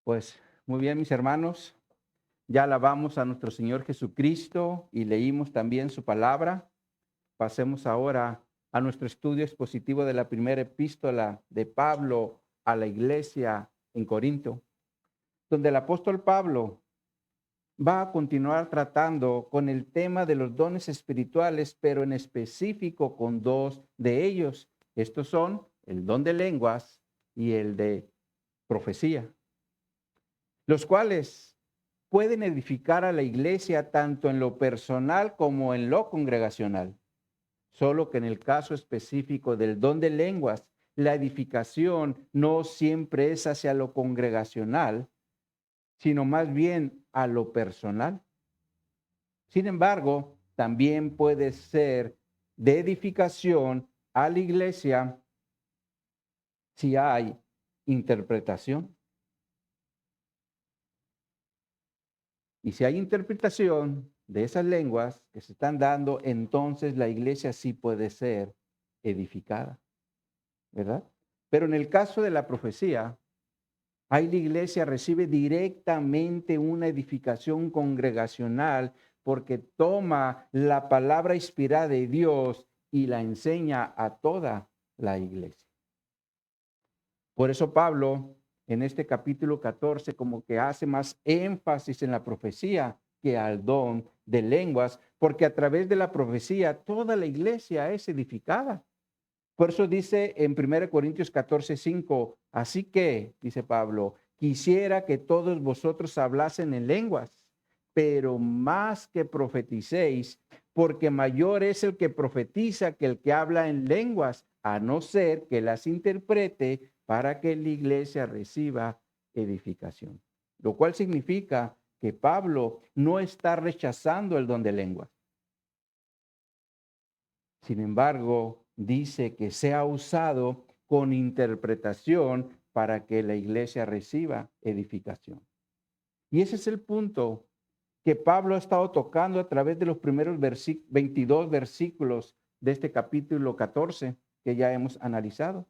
Pues muy bien, mis hermanos, ya alabamos a nuestro Señor Jesucristo y leímos también su palabra. Pasemos ahora a nuestro estudio expositivo de la primera epístola de Pablo a la iglesia en Corinto, donde el apóstol Pablo va a continuar tratando con el tema de los dones espirituales, pero en específico con dos de ellos. Estos son el don de lenguas y el de profecía, los cuales pueden edificar a la iglesia tanto en lo personal como en lo congregacional. Solo que en el caso específico del don de lenguas, la edificación no siempre es hacia lo congregacional, sino más bien a lo personal. Sin embargo, también puede ser de edificación a la iglesia si hay interpretación. Y si hay interpretación de esas lenguas que se están dando, entonces la iglesia sí puede ser edificada, ¿verdad? Pero en el caso de la profecía, ahí la iglesia recibe directamente una edificación congregacional porque toma la palabra inspirada de Dios y la enseña a toda la iglesia. Por eso Pablo, en este capítulo 14, como que hace más énfasis en la profecía que al don de lenguas, porque a través de la profecía toda la iglesia es edificada. Por eso dice en 1 Corintios 14:5, así que, dice Pablo, quisiera que todos vosotros hablasen en lenguas, pero más que profeticéis, porque mayor es el que profetiza que el que habla en lenguas, a no ser que las interprete para que la iglesia reciba edificación. Lo cual significa que Pablo no está rechazando el don de lenguas. Sin embargo, dice que sea usado con interpretación para que la iglesia reciba edificación. Y ese es el punto que Pablo ha estado tocando a través de los primeros 22 versículos de este capítulo 14 que ya hemos analizado.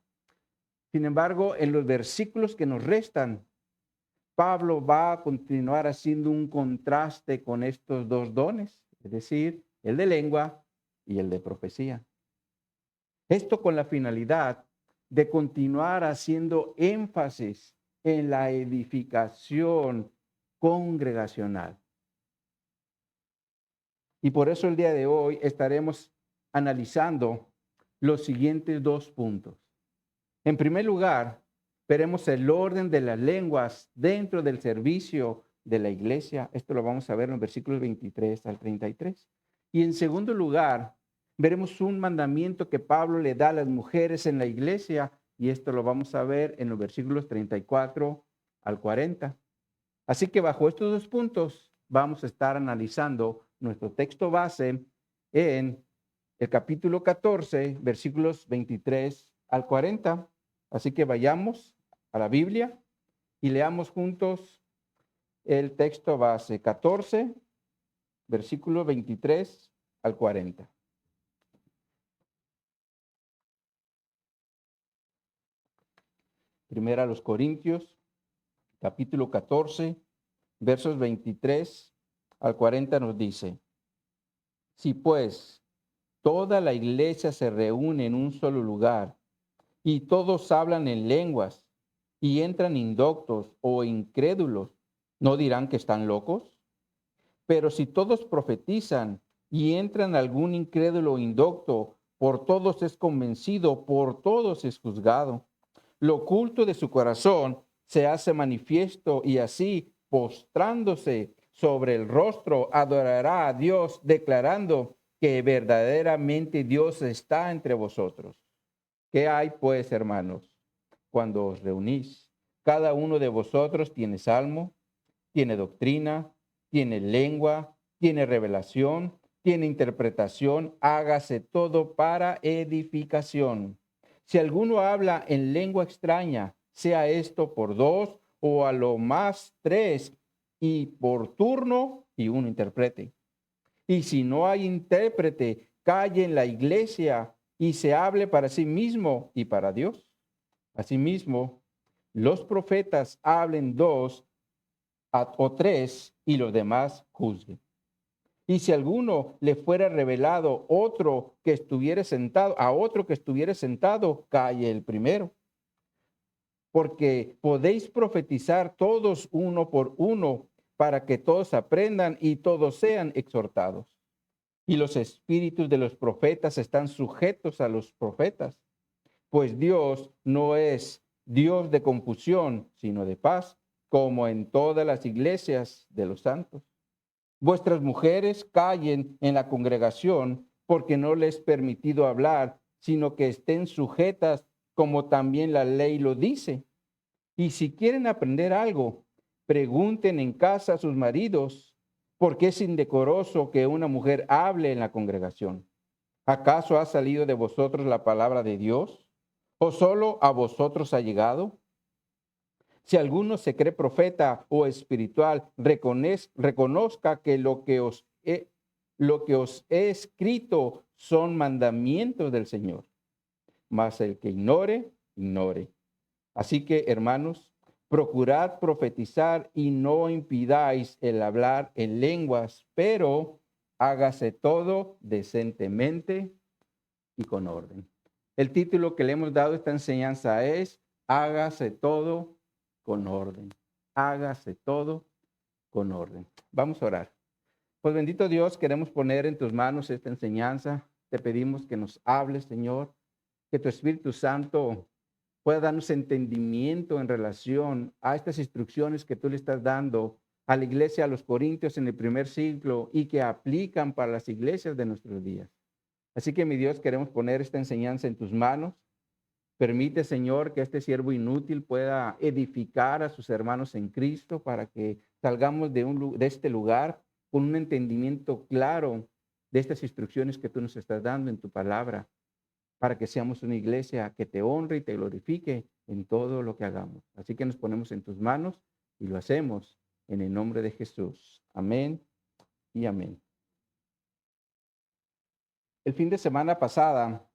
Sin embargo, en los versículos que nos restan, Pablo va a continuar haciendo un contraste con estos dos dones, es decir, el de lengua y el de profecía. Esto con la finalidad de continuar haciendo énfasis en la edificación congregacional. Y por eso el día de hoy estaremos analizando los siguientes dos puntos. En primer lugar, veremos el orden de las lenguas dentro del servicio de la iglesia. Esto lo vamos a ver en los versículos 23 al 33. Y en segundo lugar, veremos un mandamiento que Pablo le da a las mujeres en la iglesia, y esto lo vamos a ver en los versículos 34 al 40. Así que bajo estos dos puntos vamos a estar analizando nuestro texto base en el capítulo 14, versículos 23 al 40. Así que vayamos a la Biblia y leamos juntos el texto base 14, versículo 23 al 40. Primera a los Corintios, capítulo 14, versos 23 al 40 nos dice: si pues toda la iglesia se reúne en un solo lugar y todos hablan en lenguas y entran indoctos o incrédulos, ¿no dirán que están locos? Pero si todos profetizan y entran algún incrédulo o indocto, por todos es convencido, por todos es juzgado. Lo oculto de su corazón se hace manifiesto y así, postrándose sobre el rostro, adorará a Dios, declarando que verdaderamente Dios está entre vosotros. ¿Qué hay pues, hermanos, cuando os reunís? Cada uno de vosotros tiene salmo, tiene doctrina, tiene lengua, tiene revelación, tiene interpretación. Hágase todo para edificación. Si alguno habla en lengua extraña, sea esto por dos o a lo más tres, y por turno y uno interprete. Y si no hay intérprete, calle en la iglesia y se hable para sí mismo y para Dios. Asimismo, los profetas hablen dos o tres y los demás juzguen. Y si alguno le fuera revelado otro que estuviera sentado, a otro que estuviera sentado, calle el primero. Porque podéis profetizar todos uno por uno para que todos aprendan y todos sean exhortados. Y los espíritus de los profetas están sujetos a los profetas, pues Dios no es Dios de confusión, sino de paz, como en todas las iglesias de los santos. Vuestras mujeres callen en la congregación, porque no les es permitido hablar, sino que estén sujetas, como también la ley lo dice. Y si quieren aprender algo, pregunten en casa a sus maridos, porque es indecoroso que una mujer hable en la congregación. ¿Acaso ha salido de vosotros la palabra de Dios? ¿O solo a vosotros ha llegado? Si alguno se cree profeta o espiritual, reconozca que lo que os he escrito son mandamientos del Señor. Mas el que ignore, ignore. Así que, hermanos, procurad profetizar y no impidáis el hablar en lenguas, pero hágase todo decentemente y con orden. El título que le hemos dado a esta enseñanza es hágase todo con orden. Hágase todo con orden. Vamos a orar. Pues bendito Dios, queremos poner en tus manos esta enseñanza. Te pedimos que nos hables, Señor, que tu Espíritu Santo pueda darnos entendimiento en relación a estas instrucciones que tú le estás dando a la iglesia, a los corintios en el primer siglo y que aplican para las iglesias de nuestros días. Así que, mi Dios, queremos poner esta enseñanza en tus manos. Permite, Señor, que este siervo inútil pueda edificar a sus hermanos en Cristo para que salgamos de este lugar con un entendimiento claro de estas instrucciones que tú nos estás dando en tu palabra, para que seamos una iglesia que te honre y te glorifique en todo lo que hagamos. Así que nos ponemos en tus manos y lo hacemos en el nombre de Jesús. Amén y amén. El fin de semana pasada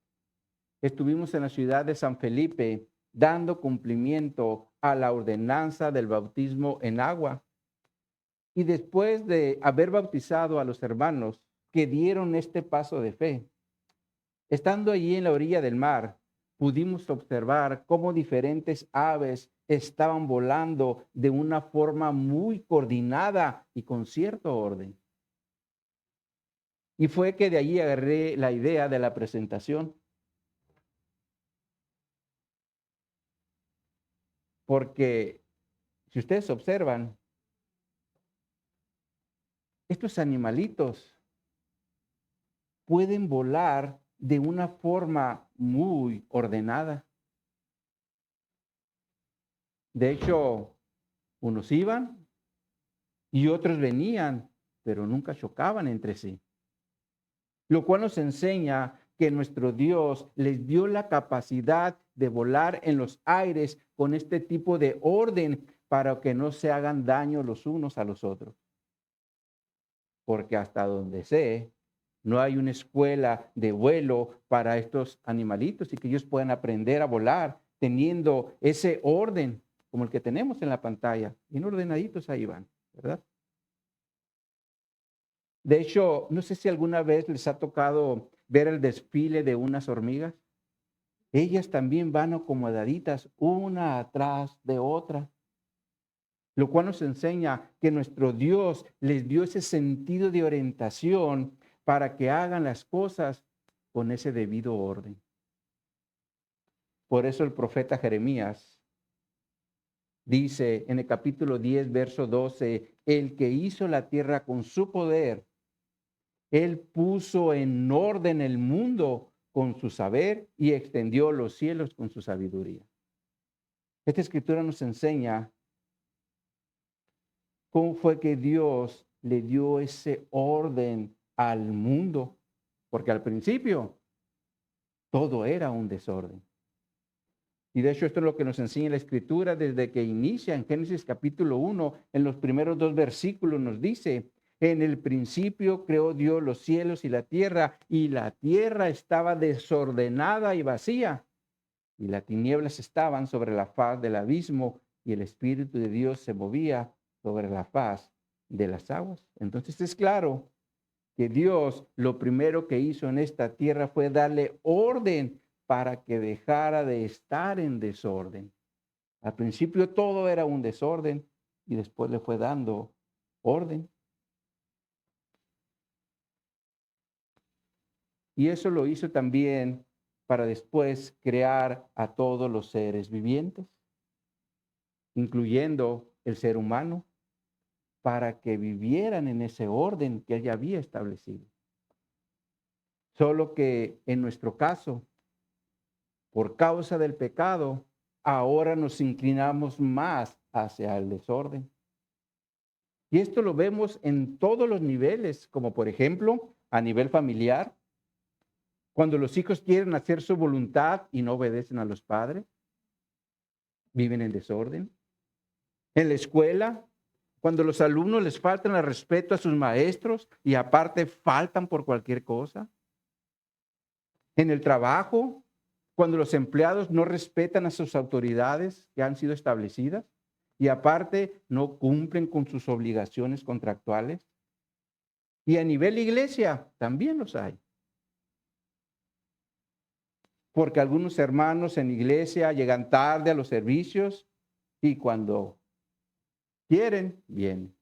estuvimos en la ciudad de San Felipe dando cumplimiento a la ordenanza del bautismo en agua. Y después de haber bautizado a los hermanos que dieron este paso de fe, estando allí en la orilla del mar, pudimos observar cómo diferentes aves estaban volando de una forma muy coordinada y con cierto orden. Y fue que de allí agarré la idea de la presentación. Porque si ustedes observan, estos animalitos pueden volar de una forma muy ordenada. De hecho, unos iban y otros venían, pero nunca chocaban entre sí. Lo cual nos enseña que nuestro Dios les dio la capacidad de volar en los aires con este tipo de orden para que no se hagan daño los unos a los otros. Porque hasta donde sé, no hay una escuela de vuelo para estos animalitos y que ellos puedan aprender a volar teniendo ese orden como el que tenemos en la pantalla. Bien ordenaditos ahí van, ¿verdad? De hecho, no sé si alguna vez les ha tocado ver el desfile de unas hormigas. Ellas también van acomodaditas una atrás de otra, lo cual nos enseña que nuestro Dios les dio ese sentido de orientación para que hagan las cosas con ese debido orden. Por eso el profeta Jeremías dice en el capítulo 10, verso 12, el que hizo la tierra con su poder, él puso en orden el mundo con su saber y extendió los cielos con su sabiduría. Esta escritura nos enseña cómo fue que Dios le dio ese orden al mundo, porque al principio todo era un desorden. Y de hecho esto es lo que nos enseña la escritura desde que inicia en Génesis capítulo 1, en los primeros 2 versículos nos dice, en el principio creó Dios los cielos y la tierra estaba desordenada y vacía. y las tinieblas estaban sobre la faz del abismo, y el Espíritu de Dios se movía sobre la faz de las aguas. Entonces es claro que Dios lo primero que hizo en esta tierra fue darle orden para que dejara de estar en desorden. Al principio todo era un desorden y después le fue dando orden. Y eso lo hizo también para después crear a todos los seres vivientes, incluyendo el ser humano, para que vivieran en ese orden que Él ya había establecido. Solo que en nuestro caso, por causa del pecado, ahora nos inclinamos más hacia el desorden. Y esto lo vemos en todos los niveles, como por ejemplo a nivel familiar, cuando los hijos quieren hacer su voluntad y no obedecen a los padres, viven en desorden. En la escuela, cuando los alumnos les faltan el respeto a sus maestros y aparte faltan por cualquier cosa. En el trabajo, cuando los empleados no respetan a sus autoridades que han sido establecidas y aparte no cumplen con sus obligaciones contractuales. Y a nivel iglesia también los hay. Porque algunos hermanos en iglesia llegan tarde a los servicios y cuando quieren, vienen.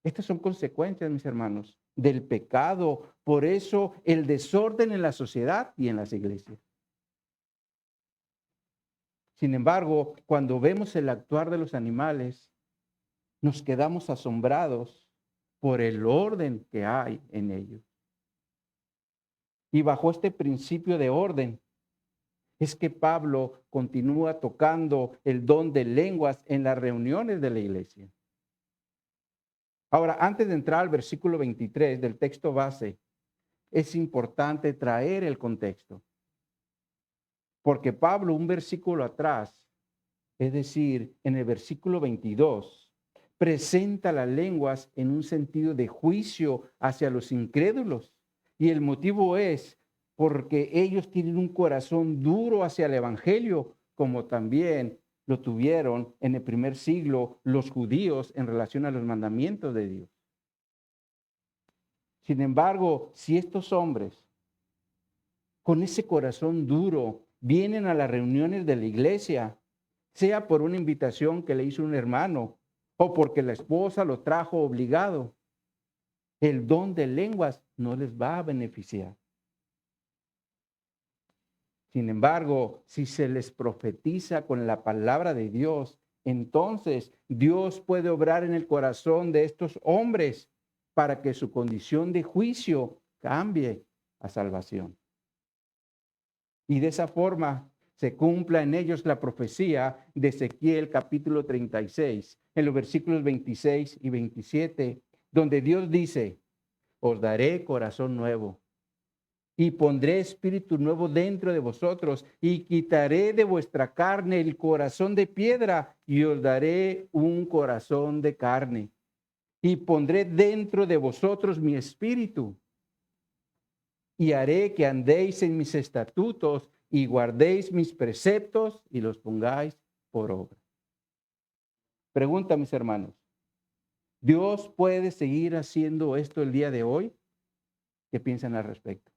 Estas son consecuencias, mis hermanos, del pecado. Por eso el desorden en la sociedad y en las iglesias. Sin embargo, cuando vemos el actuar de los animales, nos quedamos asombrados por el orden que hay en ellos. Y bajo este principio de orden, es que Pablo continúa tocando el don de lenguas en las reuniones de la iglesia. Ahora, antes de entrar al versículo 23 del texto base, es importante traer el contexto. Porque Pablo, un versículo atrás, es decir, en el versículo 22, presenta las lenguas en un sentido de juicio hacia los incrédulos. Y el motivo es porque ellos tienen un corazón duro hacia el evangelio, como también lo tuvieron en el primer siglo los judíos en relación a los mandamientos de Dios. Sin embargo, si estos hombres con ese corazón duro vienen a las reuniones de la iglesia, sea por una invitación que le hizo un hermano o porque la esposa lo trajo obligado, el don de lenguas no les va a beneficiar. Sin embargo, si se les profetiza con la palabra de Dios, entonces Dios puede obrar en el corazón de estos hombres para que su condición de juicio cambie a salvación. Y de esa forma se cumpla en ellos la profecía de Ezequiel capítulo 36, en los versículos 26 y 27, donde Dios dice, os daré corazón nuevo y pondré espíritu nuevo dentro de vosotros y quitaré de vuestra carne el corazón de piedra y os daré un corazón de carne y pondré dentro de vosotros mi espíritu y haré que andéis en mis estatutos y guardéis mis preceptos y los pongáis por obra. Pregunta, mis hermanos, ¿Dios puede seguir haciendo esto el día de hoy? ¿Qué piensan al respecto?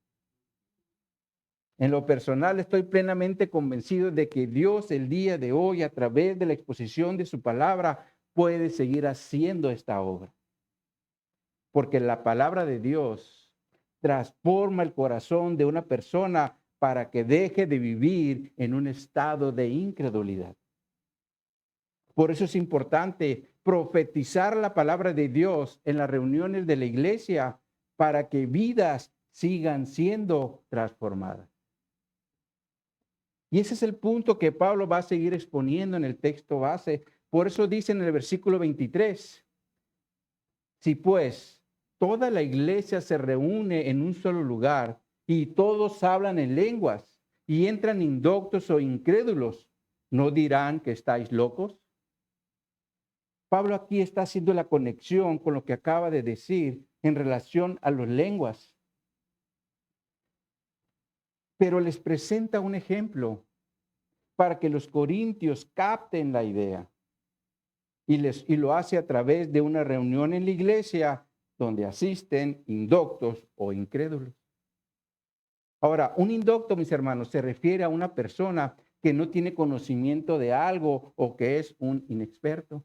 En lo personal estoy plenamente convencido de que Dios el día de hoy, a través de la exposición de su palabra, puede seguir haciendo esta obra. Porque la palabra de Dios transforma el corazón de una persona para que deje de vivir en un estado de incredulidad. Por eso es importante profetizar la palabra de Dios en las reuniones de la iglesia para que vidas sigan siendo transformadas. Y ese es el punto que Pablo va a seguir exponiendo en el texto base. Por eso dice en el versículo 23, si pues toda la iglesia se reúne en un solo lugar y todos hablan en lenguas y entran indoctos o incrédulos, ¿no dirán que estáis locos? Pablo aquí está haciendo la conexión con lo que acaba de decir en relación a las lenguas. pero les presenta un ejemplo para que los corintios capten la idea. Y lo hace a través de una reunión en la iglesia donde asisten indoctos o incrédulos. Ahora, un indocto, mis hermanos, se refiere a una persona que no tiene conocimiento de algo o que es un inexperto.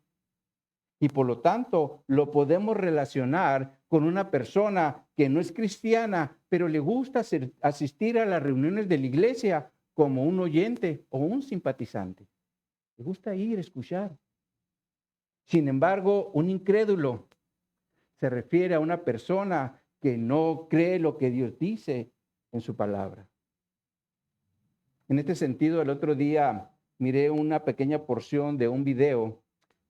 Y por lo tanto, lo podemos relacionar con una persona que no es cristiana, pero le gusta asistir a las reuniones de la iglesia como un oyente o un simpatizante. Le gusta ir, escuchar. Sin embargo, un incrédulo se refiere a una persona que no cree lo que Dios dice en su palabra. En este sentido, el otro día miré una pequeña porción de un video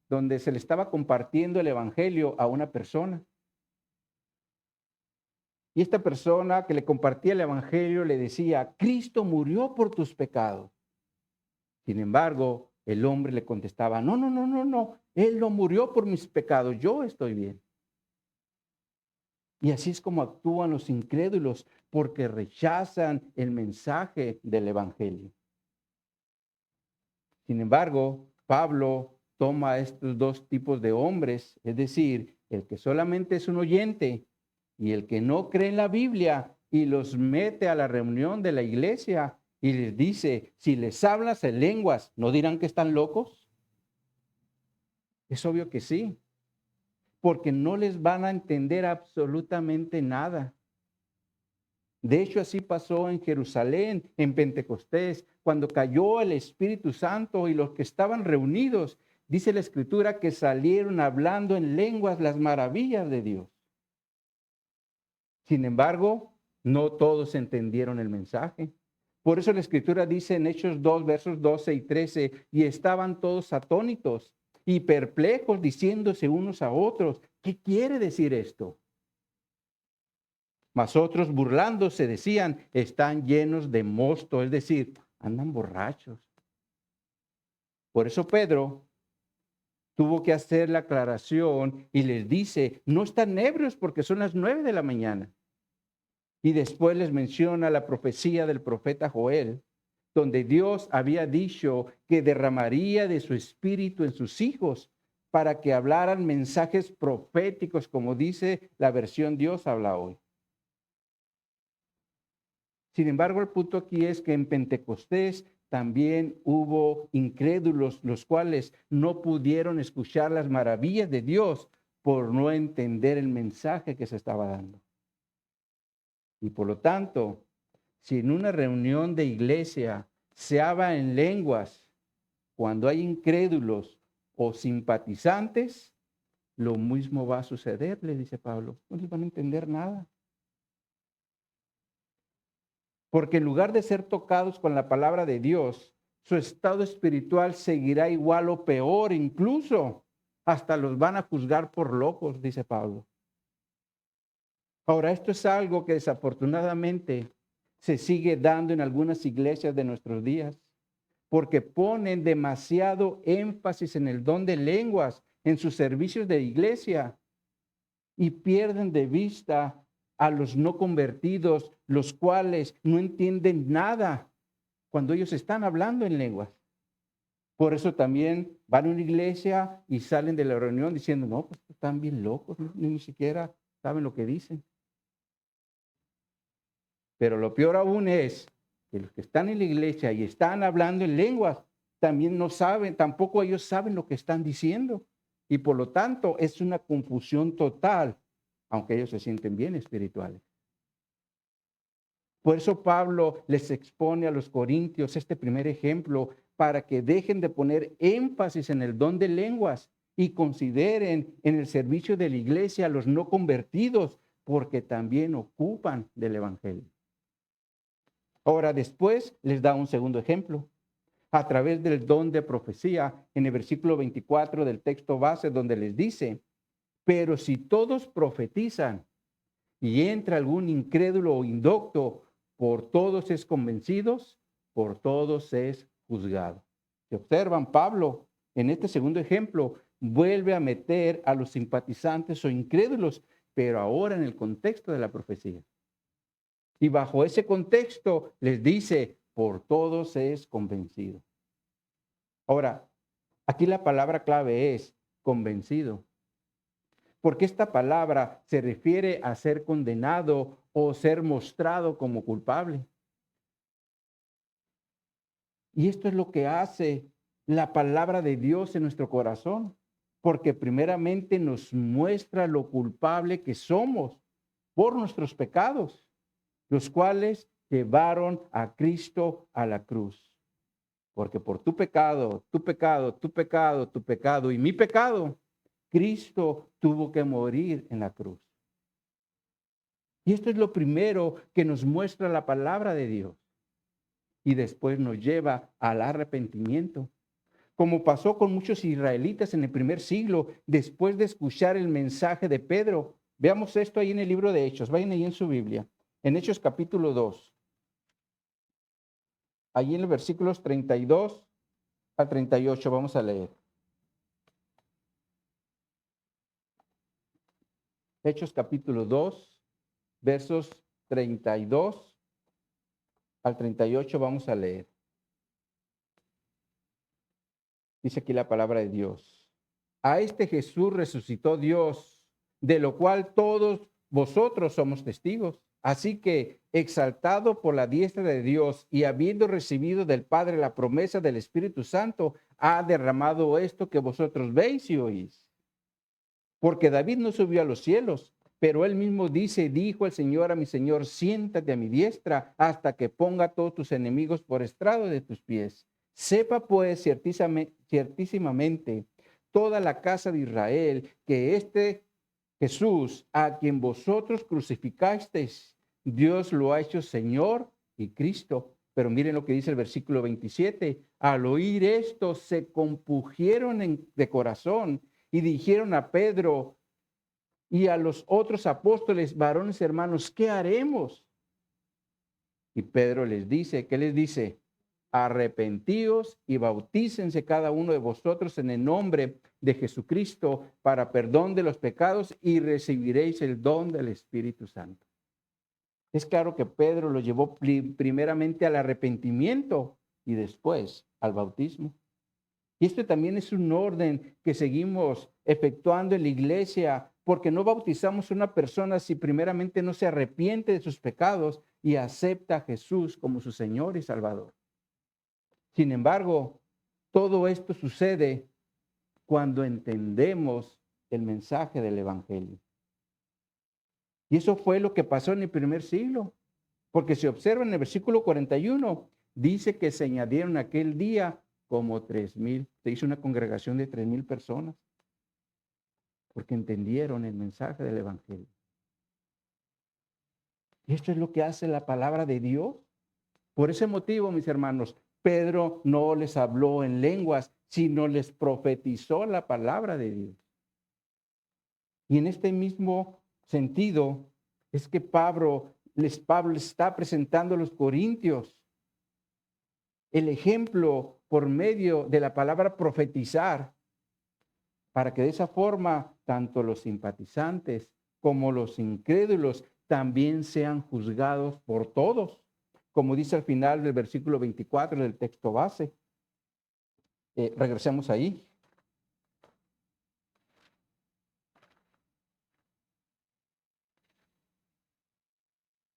donde se le estaba compartiendo el evangelio a una persona. Y esta persona que le compartía el evangelio le decía, Cristo murió por tus pecados. Sin embargo, el hombre le contestaba, no, no, no, no, no, Él no murió por mis pecados, yo estoy bien. Y así es como actúan los incrédulos porque rechazan el mensaje del evangelio. Sin embargo, Pablo toma estos dos tipos de hombres, es decir, el que solamente es un oyente y el que no cree en la Biblia, y los mete a la reunión de la iglesia y les dice, si les hablas en lenguas, ¿no dirán que están locos? Es obvio que sí, porque no les van a entender absolutamente nada. De hecho, así pasó en Jerusalén, en Pentecostés, cuando cayó el Espíritu Santo y los que estaban reunidos, dice la Escritura, que salieron hablando en lenguas las maravillas de Dios. Sin embargo, no todos entendieron el mensaje. Por eso la Escritura dice en Hechos 2, versos 12 y 13, y estaban todos atónitos y perplejos, diciéndose unos a otros, ¿qué quiere decir esto? Mas otros burlándose decían, están llenos de mosto, es decir, andan borrachos. Por eso Pedro tuvo que hacer la aclaración y les dice, no están ebrios porque son las 9 de la mañana. Y después les menciona la profecía del profeta Joel, donde Dios había dicho que derramaría de su espíritu en sus hijos para que hablaran mensajes proféticos, como dice la versión Dios habla hoy. Sin embargo, el punto aquí es que en Pentecostés también hubo incrédulos, los cuales no pudieron escuchar las maravillas de Dios por no entender el mensaje que se estaba dando. Y por lo tanto, si en una reunión de iglesia se habla en lenguas, cuando hay incrédulos o simpatizantes, lo mismo va a suceder, le dice Pablo. No les van a entender nada. Porque en lugar de ser tocados con la palabra de Dios, su estado espiritual seguirá igual o peor, incluso hasta los van a juzgar por locos, dice Pablo. Ahora, esto es algo que desafortunadamente se sigue dando en algunas iglesias de nuestros días, porque ponen demasiado énfasis en el don de lenguas en sus servicios de iglesia y pierden de vista a los no convertidos, los cuales no entienden nada cuando ellos están hablando en lenguas. Por eso también van a una iglesia y salen de la reunión diciendo, no, pues están bien locos, ni siquiera saben lo que dicen. Pero lo peor aún es que los que están en la iglesia y están hablando en lenguas, también no saben, tampoco ellos saben lo que están diciendo. Y por lo tanto es una confusión total, aunque ellos se sienten bien espirituales. Por eso Pablo les expone a los corintios este primer ejemplo para que dejen de poner énfasis en el don de lenguas y consideren en el servicio de la iglesia a los no convertidos, porque también ocupan del evangelio. Ahora después les da un segundo ejemplo a través del don de profecía en el versículo 24 del texto base, donde les dice, pero si todos profetizan y entra algún incrédulo o indocto, por todos es convencidos, por todos es juzgado. Si observan, Pablo en este segundo ejemplo vuelve a meter a los simpatizantes o incrédulos, pero ahora en el contexto de la profecía. Y bajo ese contexto les dice, por todos es convencido. Ahora, aquí la palabra clave es convencido. Porque esta palabra se refiere a ser condenado o ser mostrado como culpable. Y esto es lo que hace la palabra de Dios en nuestro corazón, porque primeramente nos muestra lo culpable que somos por nuestros pecados, los cuales llevaron a Cristo a la cruz. Porque por tu pecado, tu pecado, tu pecado, tu pecado y mi pecado, Cristo tuvo que morir en la cruz. Y esto es lo primero que nos muestra la palabra de Dios. Y después nos lleva al arrepentimiento. Como pasó con muchos israelitas en el primer siglo, después de escuchar el mensaje de Pedro. Veamos esto ahí en el libro de Hechos. Vayan ahí en su Biblia. En Hechos capítulo 2. Allí en los versículos 32 a 38 vamos a leer. Hechos capítulo 2, versos 32 al 38 vamos a leer. Dice aquí la palabra de Dios. A este Jesús resucitó Dios, de lo cual todos vosotros somos testigos. Así que, exaltado por la diestra de Dios y habiendo recibido del Padre la promesa del Espíritu Santo, ha derramado esto que vosotros veis y oís. Porque David no subió a los cielos, pero él mismo dijo el Señor a mi Señor, siéntate a mi diestra hasta que ponga a todos tus enemigos por estrado de tus pies. Sepa pues ciertísimamente toda la casa de Israel que este Jesús, a quien vosotros crucificasteis, Dios lo ha hecho Señor y Cristo. Pero miren lo que dice el versículo 27. Al oír esto, se compungieron de corazón y dijeron a Pedro y a los otros apóstoles, varones hermanos, ¿qué haremos? Y Pedro les dice, ¿qué les dice? Arrepentíos y bautícense cada uno de vosotros en el nombre de Jesucristo para perdón de los pecados y recibiréis el don del Espíritu Santo. Es claro que Pedro lo llevó primeramente al arrepentimiento y después al bautismo. Y esto también es un orden que seguimos efectuando en la iglesia, porque no bautizamos a una persona si primeramente no se arrepiente de sus pecados y acepta a Jesús como su Señor y Salvador. Sin embargo, todo esto sucede cuando entendemos el mensaje del Evangelio. Y eso fue lo que pasó en el primer siglo, porque se observa en el versículo 41, dice que se añadieron aquel día como 3,000. Se hizo una congregación de 3,000 personas porque entendieron el mensaje del Evangelio. Y esto es lo que hace la palabra de Dios. Por ese motivo, mis hermanos, Pedro no les habló en lenguas, sino les profetizó la palabra de Dios. Y en este mismo sentido es que Pablo les está presentando a los corintios el ejemplo por medio de la palabra profetizar, para que de esa forma tanto los simpatizantes como los incrédulos también sean juzgados por todos, como dice al final del versículo 24 del texto base. Regresemos ahí.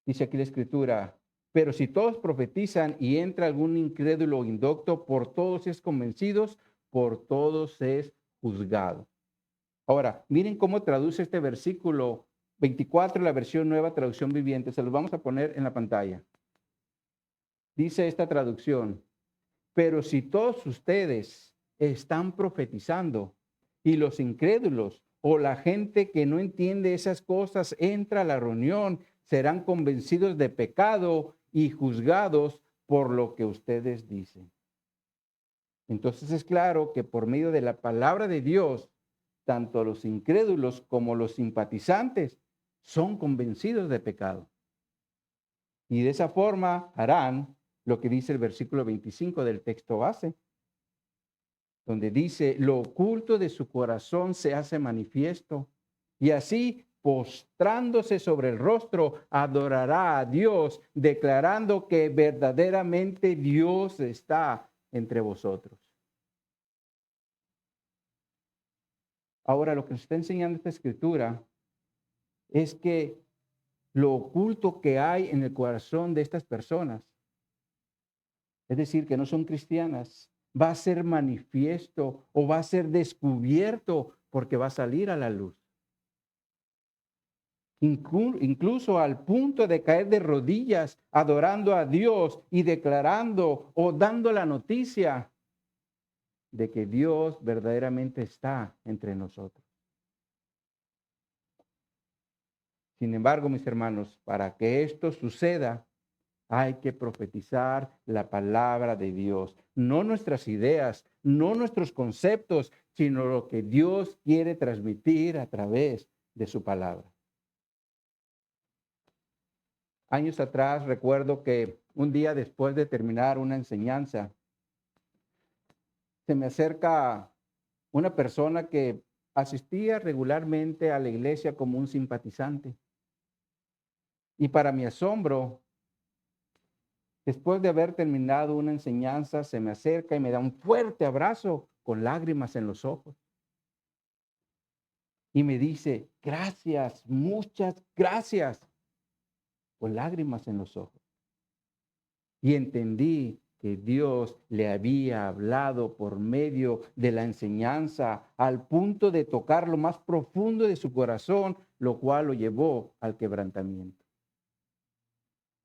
Dice aquí la escritura, pero si todos profetizan y entra algún incrédulo o indocto, por todos es convencidos, por todos es juzgado. Ahora, miren cómo traduce este versículo 24, la versión Nueva Traducción Viviente. Se los vamos a poner en la pantalla. Dice esta traducción, pero si todos ustedes están profetizando y los incrédulos o la gente que no entiende esas cosas entra a la reunión, serán convencidos de pecado y juzgados por lo que ustedes dicen. Entonces es claro que por medio de la palabra de Dios, tanto los incrédulos como los simpatizantes son convencidos de pecado. Y de esa forma harán lo que dice el versículo 25 del texto base, donde dice, lo oculto de su corazón se hace manifiesto, y así postrándose sobre el rostro, adorará a Dios, declarando que verdaderamente Dios está entre vosotros. Ahora, lo que nos está enseñando esta escritura es que lo oculto que hay en el corazón de estas personas, es decir, que no son cristianas, va a ser manifiesto o va a ser descubierto porque va a salir a la luz. Incluso al punto de caer de rodillas, adorando a Dios y declarando o dando la noticia de que Dios verdaderamente está entre nosotros. Sin embargo, mis hermanos, para que esto suceda, hay que profetizar la palabra de Dios, no nuestras ideas, no nuestros conceptos, sino lo que Dios quiere transmitir a través de su palabra. Años atrás recuerdo que un día después de terminar una enseñanza, se me acerca una persona que asistía regularmente a la iglesia como un simpatizante. Y para mi asombro, después de haber terminado una enseñanza, se me acerca y me da un fuerte abrazo con lágrimas en los ojos. Y me dice, gracias, muchas gracias, con lágrimas en los ojos. Y entendí que Dios le había hablado por medio de la enseñanza al punto de tocar lo más profundo de su corazón, lo cual lo llevó al quebrantamiento.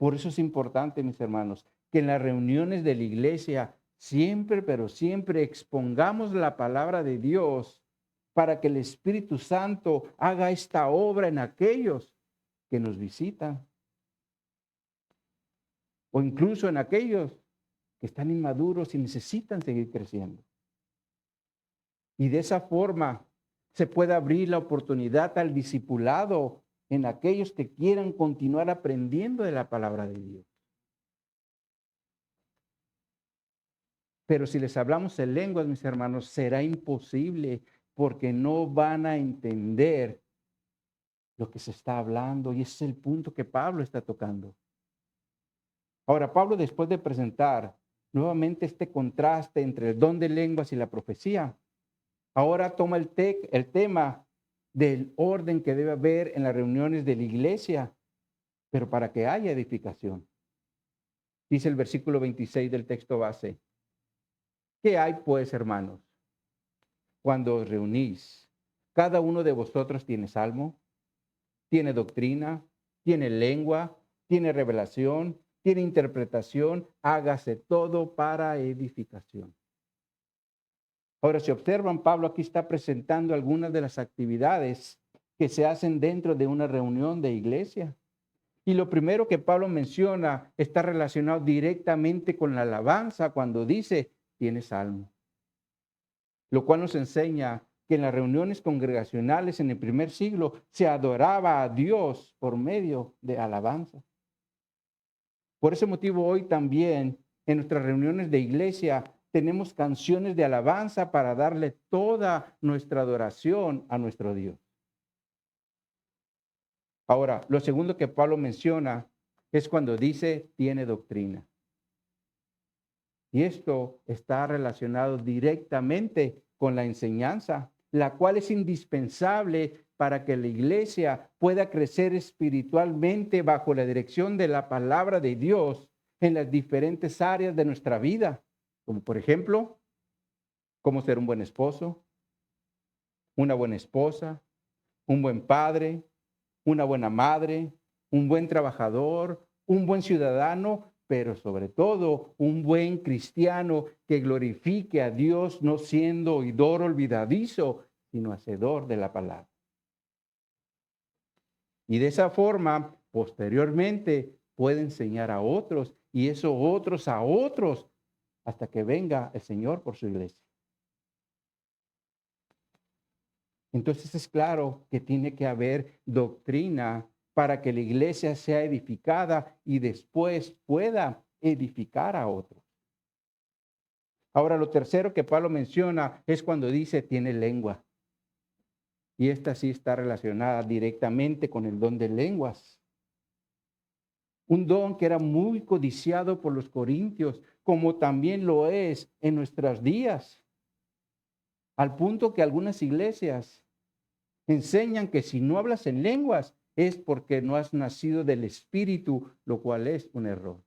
Por eso es importante, mis hermanos, que en las reuniones de la iglesia siempre, pero siempre expongamos la palabra de Dios para que el Espíritu Santo haga esta obra en aquellos que nos visitan. O incluso en aquellos que están inmaduros y necesitan seguir creciendo. Y de esa forma se puede abrir la oportunidad al discipulado en aquellos que quieran continuar aprendiendo de la palabra de Dios. Pero si les hablamos en lenguas, mis hermanos, será imposible porque no van a entender lo que se está hablando. Y ese es el punto que Pablo está tocando. Ahora, Pablo, después de presentar nuevamente este contraste entre el don de lenguas y la profecía, ahora toma el tema del orden que debe haber en las reuniones de la iglesia, pero para que haya edificación. Dice el versículo 26 del texto base. ¿Qué hay pues, hermanos, cuando os reunís? Cada uno de vosotros tiene salmo, tiene doctrina, tiene lengua, tiene revelación, tiene interpretación. Hágase todo para edificación. Ahora, si observan, Pablo aquí está presentando algunas de las actividades que se hacen dentro de una reunión de iglesia. Y lo primero que Pablo menciona está relacionado directamente con la alabanza cuando dice, tiene salmo. Lo cual nos enseña que en las reuniones congregacionales en el primer siglo se adoraba a Dios por medio de alabanza. Por ese motivo hoy también en nuestras reuniones de iglesia tenemos canciones de alabanza para darle toda nuestra adoración a nuestro Dios. Ahora, lo segundo que Pablo menciona es cuando dice tiene doctrina. Y esto está relacionado directamente con la enseñanza, la cual es indispensable para que la iglesia pueda crecer espiritualmente bajo la dirección de la palabra de Dios en las diferentes áreas de nuestra vida, como por ejemplo, cómo ser un buen esposo, una buena esposa, un buen padre, una buena madre, un buen trabajador, un buen ciudadano, pero sobre todo un buen cristiano que glorifique a Dios no siendo oidor olvidadizo, sino hacedor de la palabra. Y de esa forma, posteriormente, puede enseñar a otros y eso otros a otros hasta que venga el Señor por su iglesia. Entonces es claro que tiene que haber doctrina para que la iglesia sea edificada y después pueda edificar a otros. Ahora, lo tercero que Pablo menciona es cuando dice tiene lengua. Y esta sí está relacionada directamente con el don de lenguas. Un don que era muy codiciado por los corintios, como también lo es en nuestros días. Al punto que algunas iglesias enseñan que si no hablas en lenguas es porque no has nacido del Espíritu, lo cual es un error.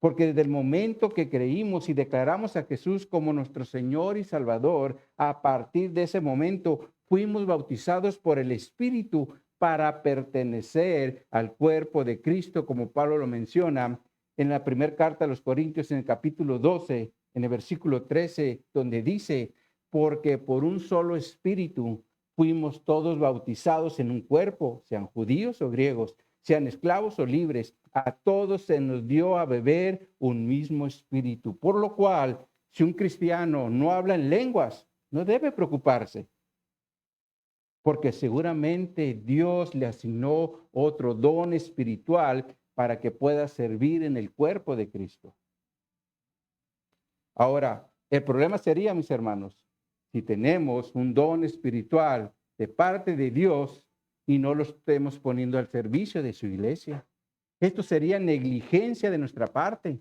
Porque desde el momento que creímos y declaramos a Jesús como nuestro Señor y Salvador, a partir de ese momento fuimos bautizados por el Espíritu para pertenecer al cuerpo de Cristo, como Pablo lo menciona en la primera carta a los Corintios, en el capítulo 12, en el versículo 13, donde dice, porque por un solo Espíritu fuimos todos bautizados en un cuerpo, sean judíos o griegos, sean esclavos o libres, a todos se nos dio a beber un mismo espíritu. Por lo cual, si un cristiano no habla en lenguas, no debe preocuparse, porque seguramente Dios le asignó otro don espiritual para que pueda servir en el cuerpo de Cristo. Ahora, el problema sería, mis hermanos, si tenemos un don espiritual de parte de Dios y no lo estemos poniendo al servicio de su iglesia. Esto sería negligencia de nuestra parte,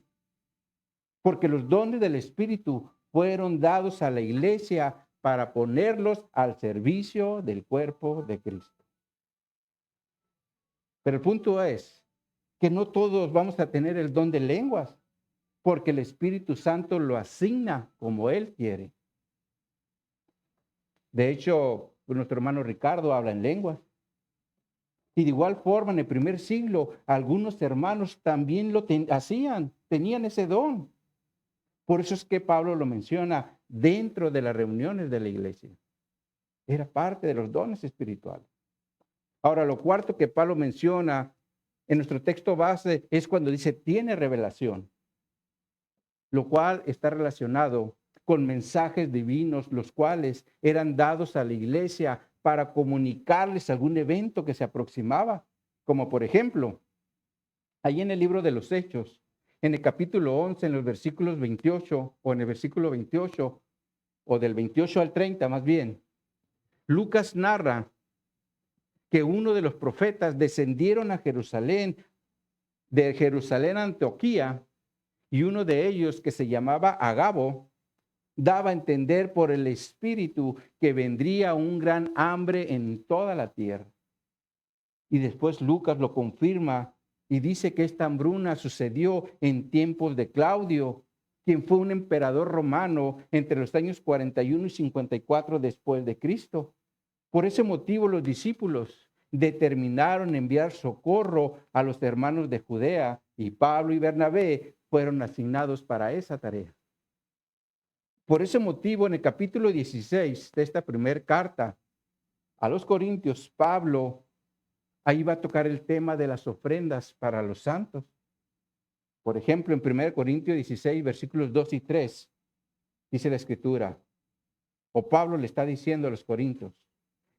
porque los dones del Espíritu fueron dados a la iglesia para ponerlos al servicio del cuerpo de Cristo. Pero el punto es que no todos vamos a tener el don de lenguas, porque el Espíritu Santo lo asigna como Él quiere. De hecho, nuestro hermano Ricardo habla en lenguas. Y de igual forma, en el primer siglo, algunos hermanos también lo hacían, tenían ese don. Por eso es que Pablo lo menciona dentro de las reuniones de la iglesia. Era parte de los dones espirituales. Ahora, lo cuarto que Pablo menciona en nuestro texto base es cuando dice, tiene revelación, lo cual está relacionado con mensajes divinos, los cuales eran dados a la iglesia para comunicarles algún evento que se aproximaba, como por ejemplo, ahí en el libro de los Hechos, en el capítulo 11, en los versículos 28, o en el versículo 28, o del 28 al 30 más bien, Lucas narra que uno de los profetas descendieron a Jerusalén, de Jerusalén a Antioquía, y uno de ellos, que se llamaba Agabo, daba a entender por el Espíritu que vendría un gran hambre en toda la tierra. Y después Lucas lo confirma y dice que esta hambruna sucedió en tiempos de Claudio, quien fue un emperador romano entre los años 41 y 54 después de Cristo. Por ese motivo los discípulos determinaron enviar socorro a los hermanos de Judea y Pablo y Bernabé fueron asignados para esa tarea. Por ese motivo, en el capítulo 16 de esta primera carta a los Corintios, Pablo ahí va a tocar el tema de las ofrendas para los santos. Por ejemplo, en 1 Corintios 16, versículos 2 y 3, dice la Escritura, o Pablo le está diciendo a los corintios,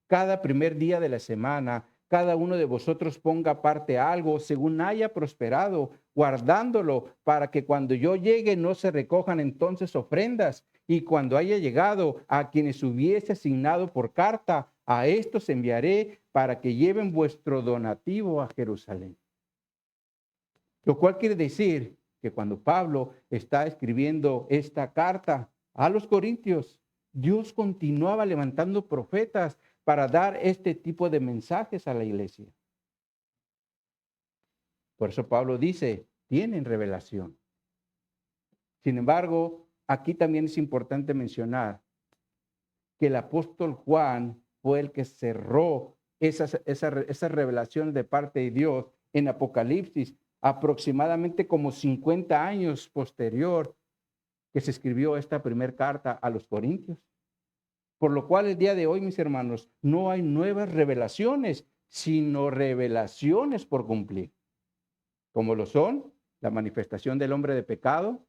cada primer día de la semana, cada uno de vosotros ponga aparte algo según haya prosperado, guardándolo para que cuando yo llegue no se recojan entonces ofrendas. Y cuando haya llegado a quienes hubiese asignado por carta, a estos enviaré para que lleven vuestro donativo a Jerusalén. Lo cual quiere decir que cuando Pablo está escribiendo esta carta a los corintios, Dios continuaba levantando profetas para dar este tipo de mensajes a la iglesia. Por eso Pablo dice, tienen revelación. Sin embargo, aquí también es importante mencionar que el apóstol Juan fue el que cerró esa revelación de parte de Dios en Apocalipsis, aproximadamente como 50 años posterior que se escribió esta primera carta a los Corintios. Por lo cual el día de hoy, mis hermanos, no hay nuevas revelaciones, sino revelaciones por cumplir, como lo son la manifestación del hombre de pecado,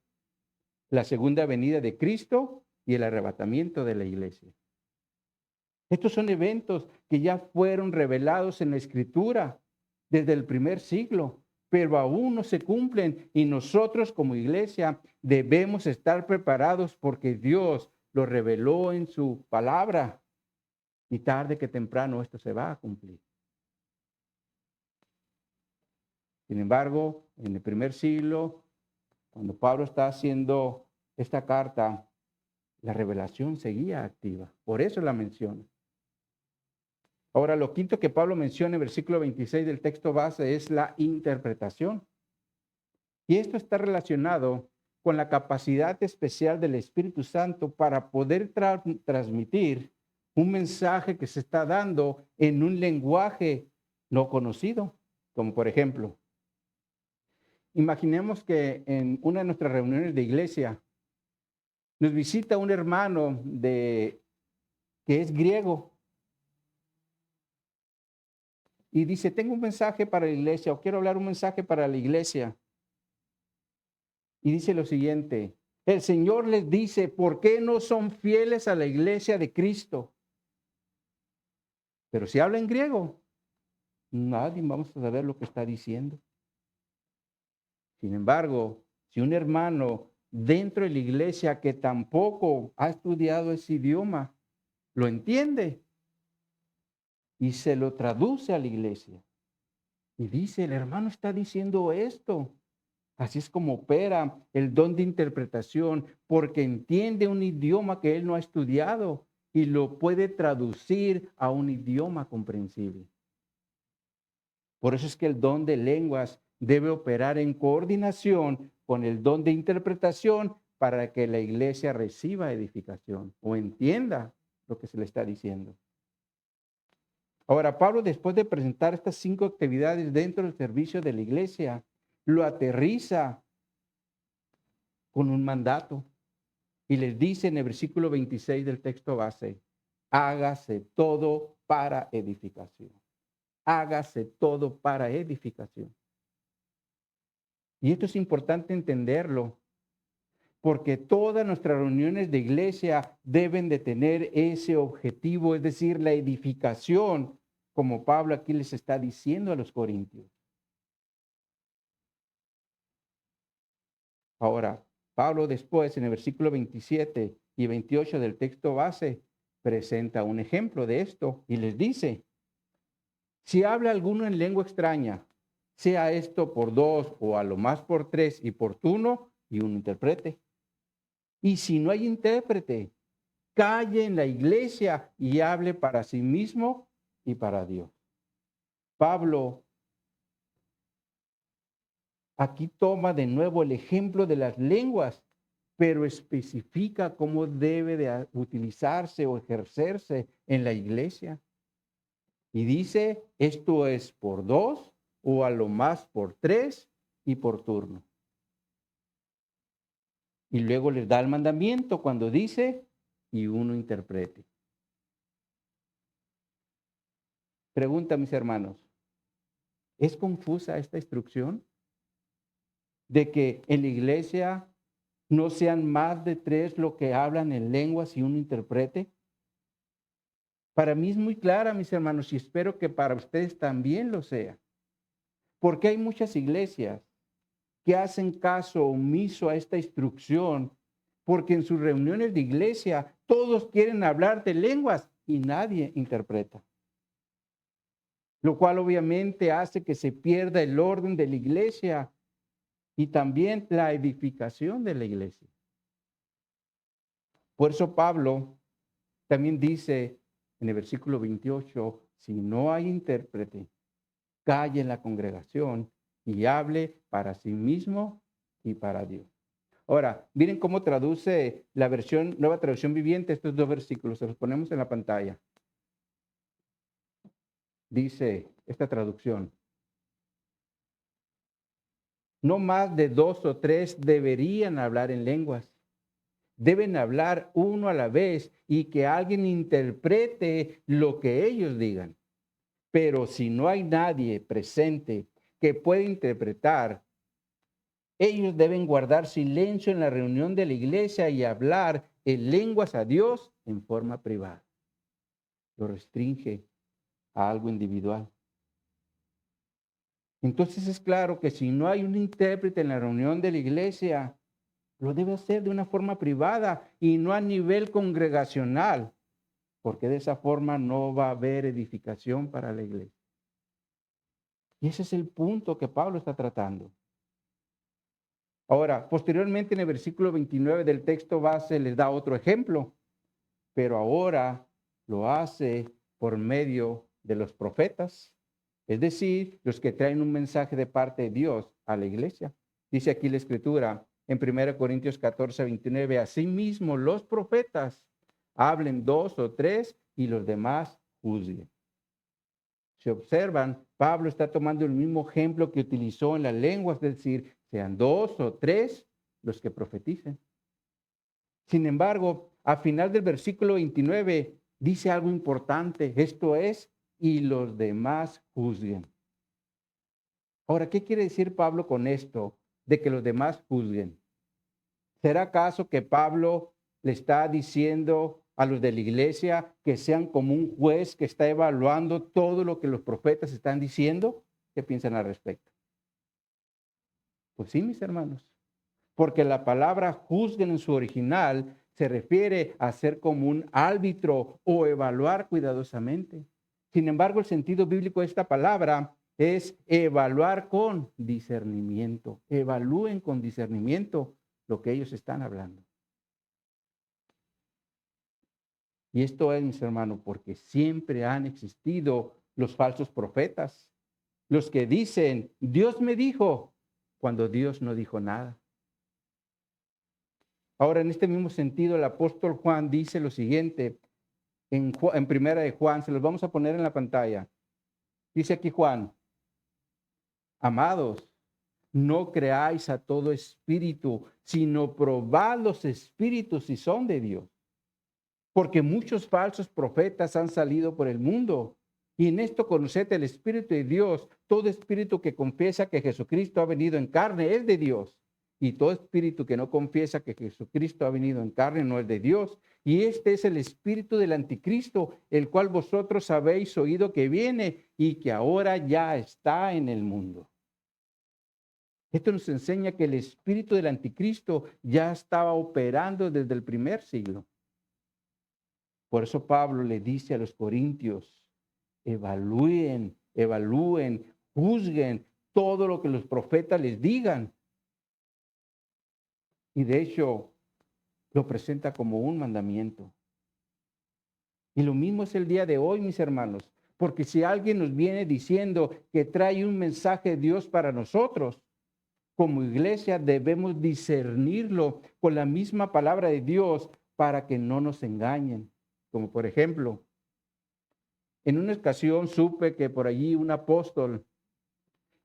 la segunda venida de Cristo y el arrebatamiento de la iglesia. Estos son eventos que ya fueron revelados en la Escritura desde el primer siglo, pero aún no se cumplen y nosotros como iglesia debemos estar preparados porque Dios lo reveló en su palabra. Y tarde que temprano esto se va a cumplir. Sin embargo, en el primer siglo, cuando Pablo está haciendo esta carta, la revelación seguía activa. Por eso la menciona. Ahora, lo quinto que Pablo menciona en el versículo 26 del texto base es la interpretación. Y esto está relacionado con la capacidad especial del Espíritu Santo para poder transmitir un mensaje que se está dando en un lenguaje no conocido. Como por ejemplo, imaginemos que en una de nuestras reuniones de iglesia nos visita un hermano que es griego y dice, tengo un mensaje para la iglesia o quiero hablar un mensaje para la iglesia. Y dice lo siguiente, el Señor les dice, ¿por qué no son fieles a la iglesia de Cristo? Pero si habla en griego, nadie vamos a saber lo que está diciendo. Sin embargo, si un hermano dentro de la iglesia que tampoco ha estudiado ese idioma, lo entiende y se lo traduce a la iglesia. Y dice, el hermano está diciendo esto. Así es como opera el don de interpretación, porque entiende un idioma que él no ha estudiado y lo puede traducir a un idioma comprensible. Por eso es que el don de lenguas debe operar en coordinación con el don de interpretación para que la iglesia reciba edificación o entienda lo que se le está diciendo. Ahora, Pablo, después de presentar estas 5 actividades dentro del servicio de la iglesia, lo aterriza con un mandato y les dice en el versículo 26 del texto base, hágase todo para edificación. Hágase todo para edificación. Y esto es importante entenderlo, porque todas nuestras reuniones de iglesia deben de tener ese objetivo, es decir, la edificación, como Pablo aquí les está diciendo a los corintios. Ahora, Pablo después, en el versículo 27 y 28 del texto base, presenta un ejemplo de esto y les dice, si habla alguno en lengua extraña, sea esto por 2 o a lo más por 3 y por turno, y uno interprete. Y si no hay intérprete, calle en la iglesia y hable para sí mismo y para Dios. Pablo aquí toma de nuevo el ejemplo de las lenguas, pero especifica cómo debe de utilizarse o ejercerse en la iglesia. Y dice, esto es por 2 o a lo más por 3 y por turno. Y luego les da el mandamiento cuando dice, y uno interprete. Pregunta, mis hermanos, ¿es confusa esta instrucción? De que en la iglesia no sean más de 3 lo que hablan en lenguas y uno interprete. Para mí es muy clara, mis hermanos, y espero que para ustedes también lo sea. Porque hay muchas iglesias que hacen caso omiso a esta instrucción, porque en sus reuniones de iglesia todos quieren hablar de lenguas y nadie interpreta. Lo cual obviamente hace que se pierda el orden de la iglesia y también la edificación de la iglesia. Por eso Pablo también dice en el versículo 28, si no hay intérprete, calle en la congregación y hable para sí mismo y para Dios. Ahora, miren cómo traduce la versión, nueva traducción viviente, estos 2 versículos, se los ponemos en la pantalla. Dice esta traducción, no más de 2 o 3 deberían hablar en lenguas. Deben hablar uno a la vez y que alguien interprete lo que ellos digan. Pero si no hay nadie presente que pueda interpretar, ellos deben guardar silencio en la reunión de la iglesia y hablar en lenguas a Dios en forma privada. Lo restringe a algo individual. Entonces es claro que si no hay un intérprete en la reunión de la iglesia, lo debe hacer de una forma privada y no a nivel congregacional. porque de esa forma no va a haber edificación para la iglesia. Y ese es el punto que Pablo está tratando. Ahora, posteriormente en el versículo 29 del texto base les da otro ejemplo, pero ahora lo hace por medio de los profetas, es decir, los que traen un mensaje de parte de Dios a la iglesia. Dice aquí la escritura en 1 Corintios 14, 29, asimismo los profetas hablen 2 o 3 y los demás juzguen. Si observan, Pablo está tomando el mismo ejemplo que utilizó en las lenguas, es decir, sean 2 o 3 los que profeticen. Sin embargo, al final del versículo 29 dice algo importante, esto es, y los demás juzguen. Ahora, ¿qué quiere decir Pablo con esto de que los demás juzguen? ¿Será acaso que Pablo le está diciendo a los de la iglesia que sean como un juez que está evaluando todo lo que los profetas están diciendo? ¿Qué piensan al respecto? Pues sí, mis hermanos, porque la palabra juzguen en su original se refiere a ser como un árbitro o evaluar cuidadosamente. Sin embargo, el sentido bíblico de esta palabra es evaluar con discernimiento. Evalúen con discernimiento lo que ellos están hablando. Y esto es, mis hermanos, porque siempre han existido los falsos profetas, los que dicen, Dios me dijo, cuando Dios no dijo nada. Ahora, en este mismo sentido, el apóstol Juan dice lo siguiente, en primera de Juan, se los vamos a poner en la pantalla. Dice aquí Juan, amados, no creáis a todo espíritu, sino probad los espíritus si son de Dios. Porque muchos falsos profetas han salido por el mundo. Y en esto conoced el Espíritu de Dios. Todo espíritu que confiesa que Jesucristo ha venido en carne es de Dios. Y todo espíritu que no confiesa que Jesucristo ha venido en carne no es de Dios. Y este es el espíritu del anticristo, el cual vosotros habéis oído que viene y que ahora ya está en el mundo. Esto nos enseña que el espíritu del anticristo ya estaba operando desde el primer siglo. Por eso Pablo le dice a los corintios, evalúen, juzguen todo lo que los profetas les digan. Y de hecho, lo presenta como un mandamiento. Y lo mismo es el día de hoy, mis hermanos, porque si alguien nos viene diciendo que trae un mensaje de Dios para nosotros, como iglesia debemos discernirlo con la misma palabra de Dios para que no nos engañen. Como por ejemplo, en una ocasión supe que por allí un apóstol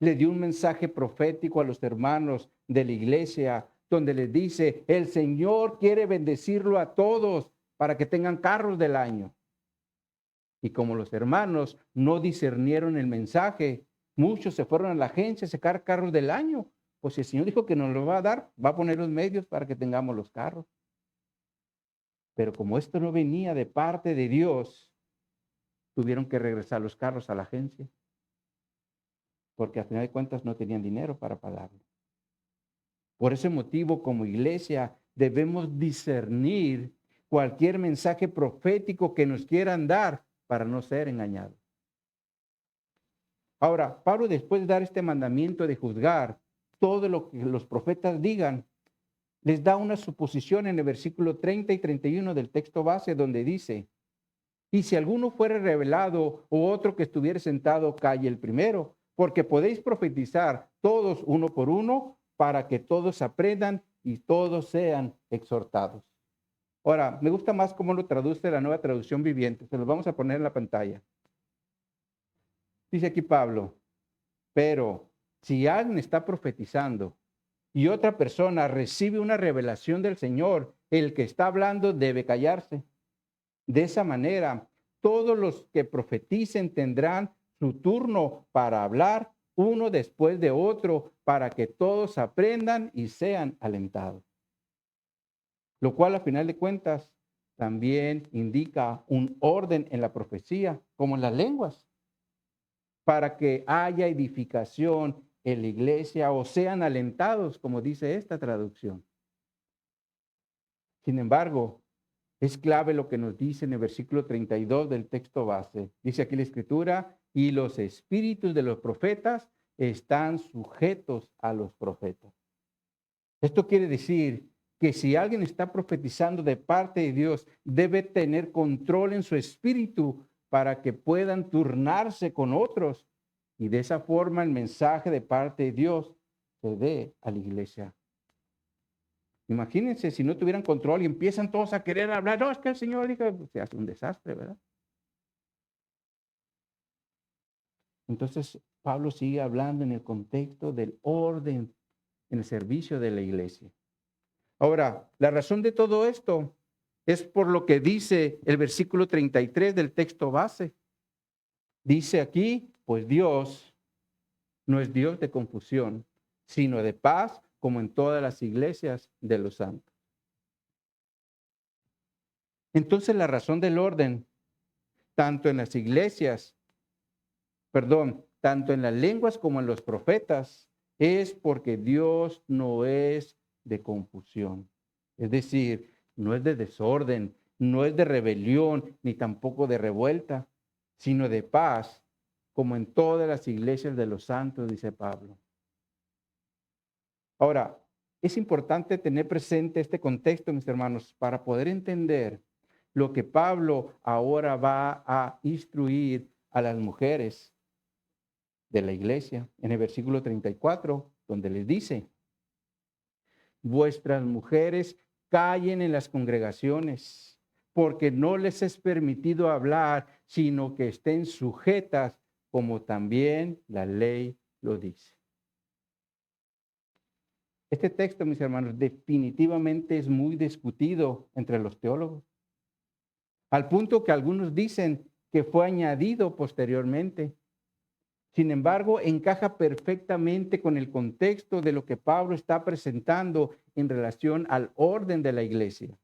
le dio un mensaje profético a los hermanos de la iglesia, donde les dice, el Señor quiere bendecirlo a todos para que tengan carros del año. Y como los hermanos no discernieron el mensaje, muchos se fueron a la agencia a sacar carros del año. Pues si el Señor dijo que nos lo va a dar, va a poner los medios para que tengamos los carros. Pero como esto no venía de parte de Dios, tuvieron que regresar los carros a la agencia, porque al final de cuentas no tenían dinero para pagarlo. Por ese motivo, como iglesia, debemos discernir cualquier mensaje profético que nos quieran dar para no ser engañados. Ahora, Pablo, después de dar este mandamiento de juzgar todo lo que los profetas digan, les da una suposición en el versículo 30 y 31 del texto base, donde dice, y si alguno fuere revelado o otro que estuviera sentado, calle el primero, porque podéis profetizar todos uno por uno para que todos aprendan y todos sean exhortados. Ahora, me gusta más cómo lo traduce la Nueva Traducción Viviente. Se los vamos a poner en la pantalla. Dice aquí Pablo, pero si alguien está profetizando y otra persona recibe una revelación del Señor, el que está hablando debe callarse. De esa manera, todos los que profeticen tendrán su turno para hablar uno después de otro, para que todos aprendan y sean alentados. Lo cual, a final de cuentas, también indica un orden en la profecía, como en las lenguas, para que haya edificación en la iglesia o sean alentados, como dice esta traducción. Sin embargo, Es clave lo que nos dice en el versículo 32 del texto base. Dice aquí la escritura, y los espíritus de los profetas están sujetos a los profetas. Esto quiere decir que si alguien está profetizando de parte de Dios, debe tener control en su espíritu para que puedan turnarse con otros. Y de esa forma el mensaje de parte de Dios se dé a la iglesia. Imagínense si no tuvieran control y empiezan todos a querer hablar. No, es que el Señor dijo, se hace un desastre, ¿verdad? Entonces, Pablo sigue hablando en el contexto del orden en el servicio de la iglesia. Ahora, la razón de todo esto es por lo que dice el versículo 33 del texto base. Dice aquí, pues Dios no es Dios de confusión, sino de paz, como en todas las iglesias de los santos. Entonces, la razón del orden, tanto en las iglesias, tanto en las lenguas como en los profetas, es porque Dios no es de confusión. Es decir, no es de desorden, no es de rebelión, ni tampoco de revuelta, sino de paz, como en todas las iglesias de los santos, dice Pablo. Ahora, es importante tener presente este contexto, mis hermanos, para poder entender lo que Pablo ahora va a instruir a las mujeres de la iglesia, en el versículo 34, donde les dice, vuestras mujeres callen en las congregaciones, porque no les es permitido hablar, sino que estén sujetas, como también la ley lo dice. Este texto, mis hermanos, definitivamente es muy discutido entre los teólogos, al punto que algunos dicen que fue añadido posteriormente. Sin embargo, encaja perfectamente con el contexto de lo que Pablo está presentando en relación al orden de la iglesia.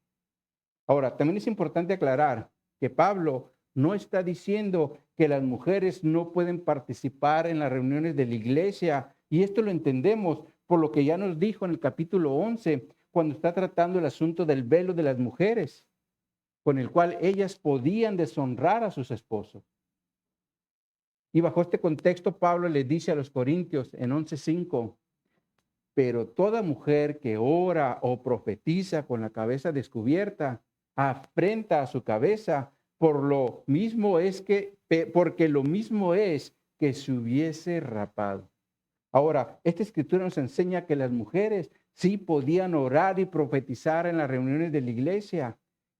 Ahora, también es importante aclarar que Pablo no está diciendo que las mujeres no pueden participar en las reuniones de la iglesia, y esto lo entendemos por lo que ya nos dijo en el capítulo 11, cuando está tratando el asunto del velo de las mujeres, con el cual ellas podían deshonrar a sus esposos. Y bajo este contexto, Pablo le dice a los Corintios en 11:5, pero toda mujer que ora o profetiza con la cabeza descubierta, afrenta a su cabeza, porque lo mismo es que se hubiese rapado. Ahora, esta escritura nos enseña que las mujeres sí podían orar y profetizar en las reuniones de la iglesia,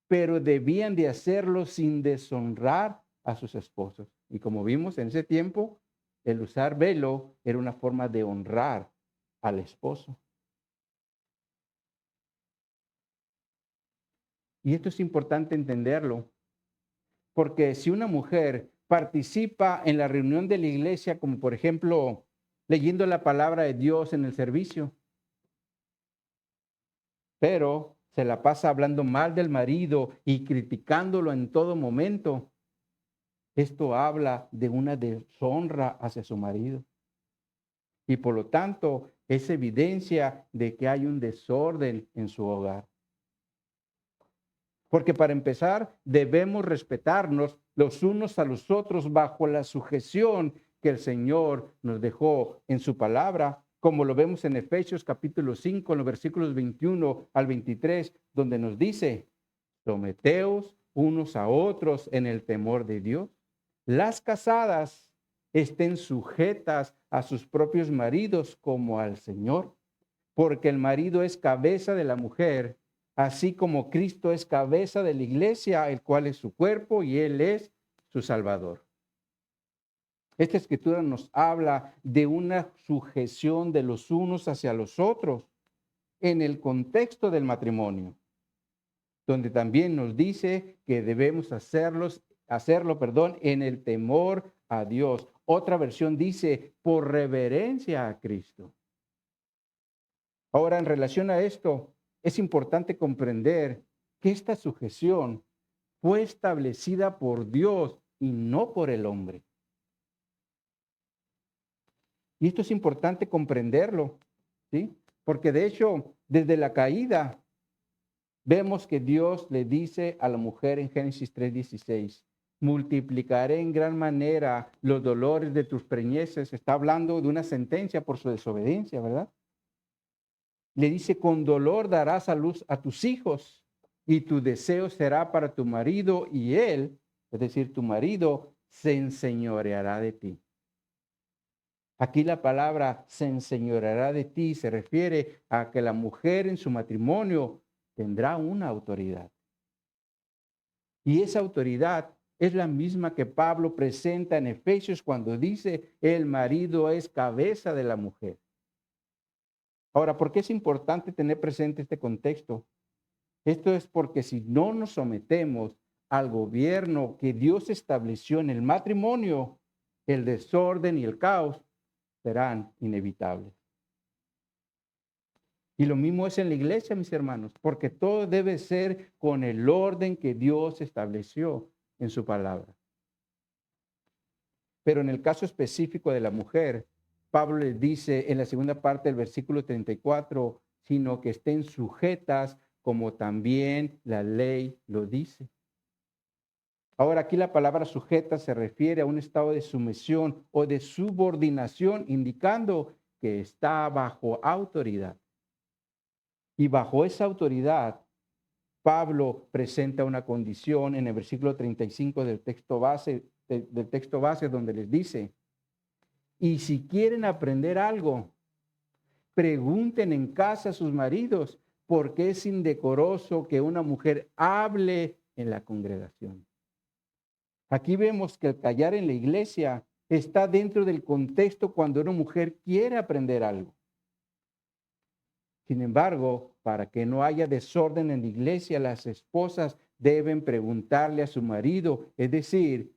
pero debían de hacerlo sin deshonrar a sus esposos. Y como vimos en ese tiempo, el usar velo era una forma de honrar al esposo. Y esto es importante entenderlo, porque si una mujer participa en la reunión de la iglesia, como por ejemplo leyendo la palabra de Dios en el servicio, pero se la pasa hablando mal del marido y criticándolo en todo momento, esto habla de una deshonra hacia su marido. Y por lo tanto, es evidencia de que hay un desorden en su hogar. Porque para empezar, debemos respetarnos los unos a los otros bajo la sujeción que el Señor nos dejó en su palabra, como lo vemos en Efesios capítulo 5, en los versículos 21 al 23, donde nos dice, someteos unos a otros en el temor de Dios. Las casadas estén sujetas a sus propios maridos como al Señor, porque el marido es cabeza de la mujer, así como Cristo es cabeza de la iglesia, el cual es su cuerpo y Él es su Salvador. Esta escritura nos habla de una sujeción de los unos hacia los otros en el contexto del matrimonio, donde también nos dice que debemos hacerlo, en el temor a Dios. Otra versión dice, por reverencia a Cristo. Ahora, en relación a esto, es importante comprender que esta sujeción fue establecida por Dios y no por el hombre. Y esto es importante comprenderlo, ¿sí? Porque de hecho, desde la caída, vemos que Dios le dice a la mujer en Génesis 3:16, multiplicaré en gran manera los dolores de tus preñeces. Está hablando de una sentencia por su desobediencia, ¿verdad? Le dice, con dolor darás a luz a tus hijos y tu deseo será para tu marido y él, es decir, tu marido, se enseñoreará de ti. Aquí la palabra se enseñoreará de ti se refiere a que la mujer en su matrimonio tendrá una autoridad. Y esa autoridad es la misma que Pablo presenta en Efesios cuando dice, el marido es cabeza de la mujer. Ahora, ¿por qué es importante tener presente este contexto? Esto es porque si no nos sometemos al gobierno que Dios estableció en el matrimonio, el desorden y el caos serán inevitables. Y lo mismo es en la iglesia, mis hermanos, porque todo debe ser con el orden que Dios estableció en su palabra. Pero en el caso específico de la mujer, Pablo les dice en la segunda parte del versículo 34, sino que estén sujetas como también la ley lo dice. Ahora aquí la palabra sujeta se refiere a un estado de sumisión o de subordinación, indicando que está bajo autoridad. Y bajo esa autoridad, Pablo presenta una condición en el versículo 35 del texto base donde les dice, y si quieren aprender algo, pregunten en casa a sus maridos, porque es indecoroso que una mujer hable en la congregación. Aquí vemos que el callar en la iglesia está dentro del contexto cuando una mujer quiere aprender algo. Sin embargo, para que no haya desorden en la iglesia, las esposas deben preguntarle a su marido, es decir,